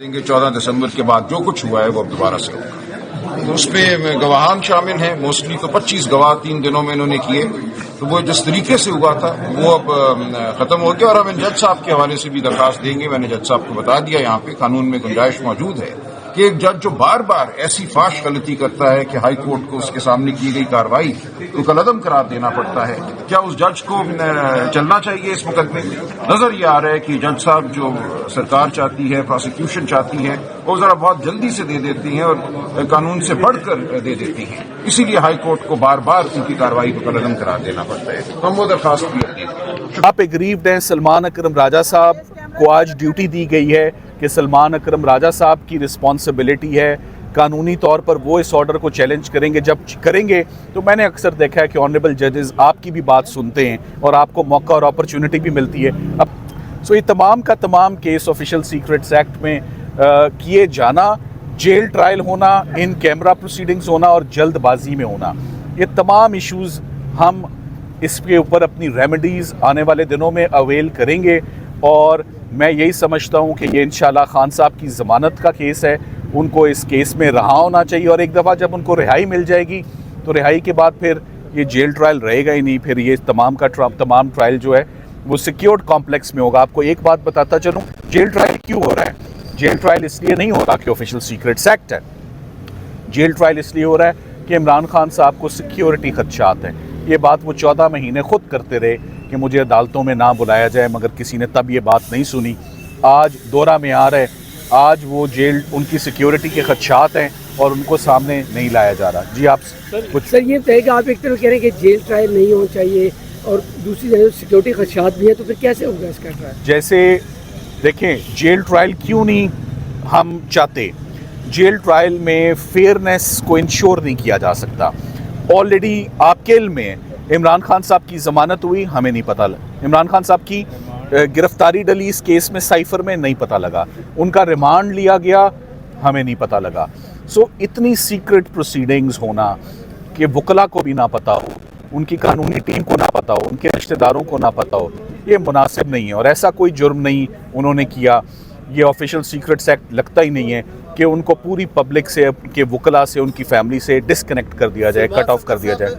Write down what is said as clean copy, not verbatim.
देंगे 14 दिसंबर के बाद जो कुछ हुआ है वो अब दोबारा से होगा। तो उसमें गवाहान शामिल हैं, मोस्टली तो 25 गवाह 3 दिनों में इन्होंने किए। तो वो जिस तरीके से हुआ था वो अब खत्म हो गया और हम इन जज साहब के हवाले से भी दरखास्त देंगे। मैंने जज साहब को बता दिया, यहाँ पे कानून में गुंजाइश मौजूद है कि एक जज जो बार बार ऐसी फाश गलती करता है कि हाई कोर्ट को उसके सामने की गई कार्रवाई को कलअदम करार देना पड़ता है, क्या उस जज को चलना चाहिए इस मुकदमे में? नजर ये आ रहा है कि जज साहब जो सरकार चाहती है, प्रोसिक्यूशन चाहती है, वो जरा बहुत जल्दी से दे देती हैं और कानून से बढ़कर दे देती हैं। इसीलिए हाई कोर्ट को बार बार उनकी कार्रवाई को कलअदम करार देना पड़ता है। हम वो दरखास्त भी देंगे। आप एग्रीव्ड हैं, सलमान अकरम राजा साहब को आज ड्यूटी दी गई है कि सलमान अकरम राजा साहब की रिस्पॉन्सिबिलिटी है, कानूनी तौर पर वो इस ऑर्डर को चैलेंज करेंगे। जब करेंगे तो मैंने अक्सर देखा है कि ऑनरेबल जजेस आपकी भी बात सुनते हैं और आपको मौका और अपॉर्चुनिटी भी मिलती है। अब ये तमाम का तमाम केस ऑफिशियल सीक्रेट्स एक्ट में किए जाना, जेल ट्रायल होना, इन कैमरा प्रोसीडिंग्स होना और जल्दबाजी में होना, ये तमाम इश्यूज़ हम इसके ऊपर अपनी रेमेडीज़ आने वाले दिनों में अवेल करेंगे। और मैं यही समझता हूँ कि ये इंशाल्लाह खान साहब की ज़मानत का केस है, उनको इस केस में रहा होना चाहिए और एक दफ़ा जब उनको रिहाई मिल जाएगी तो रिहाई के बाद फिर ये जेल ट्रायल रहेगा ही नहीं। फिर ये तमाम ट्रायल जो है वो सिक्योर्ड कॉम्प्लेक्स में होगा। आपको एक बात बताता चलूँ, जेल ट्रायल क्यों हो रहा है? जेल ट्रायल इसलिए नहीं हो रहा कि ऑफिशियल सीक्रेट्स एक्ट है। जेल ट्रायल इसलिए हो रहा है कि इमरान खान साहब को सिक्योरिटी खदशात हैं। ये बात वो 14 महीने खुद करते रहे कि मुझे अदालतों में ना बुलाया जाए, मगर किसी ने तब ये बात नहीं सुनी। आज दौरा में आ रहा है, आज वो जेल, उनकी सिक्योरिटी के खदशात हैं और उनको सामने नहीं लाया जा रहा। जी आप कुछ सर ये बताइए कि आप एक तरफ कह रहे हैं कि जेल ट्रायल नहीं होना चाहिए और दूसरी तरफ सिक्योरिटी खदशात भी है, तो फिर कैसे होगा इसका ट्रायल? जैसे देखें, जेल ट्रायल क्यों नहीं हम चाहते? जेल ट्रायल में फेयरनेस को इंश्योर नहीं किया जा सकता। ऑलरेडी आपके इल्म में इमरान खान साहब की ज़मानत हुई, हमें नहीं पता लगा। इमरान खान साहब की गिरफ्तारी डली इस केस में, साइफर में, नहीं पता लगा। उनका रिमांड लिया गया, हमें नहीं पता लगा। सो इतनी सीक्रेट प्रोसीडिंग्स होना कि वकला को भी ना पता हो, उनकी कानूनी टीम को ना पता हो, उनके रिश्तेदारों को ना पता हो, ये मुनासिब नहीं है। और ऐसा कोई जुर्म नहीं उन्होंने किया। ये ऑफिशियल सीक्रेट्स एक्ट लगता ही नहीं है कि उनको पूरी पब्लिक से, उनके वकला से, उनकी फैमिली से डिस्कनेक्ट कर दिया जाए, कट ऑफ कर दिया जाए।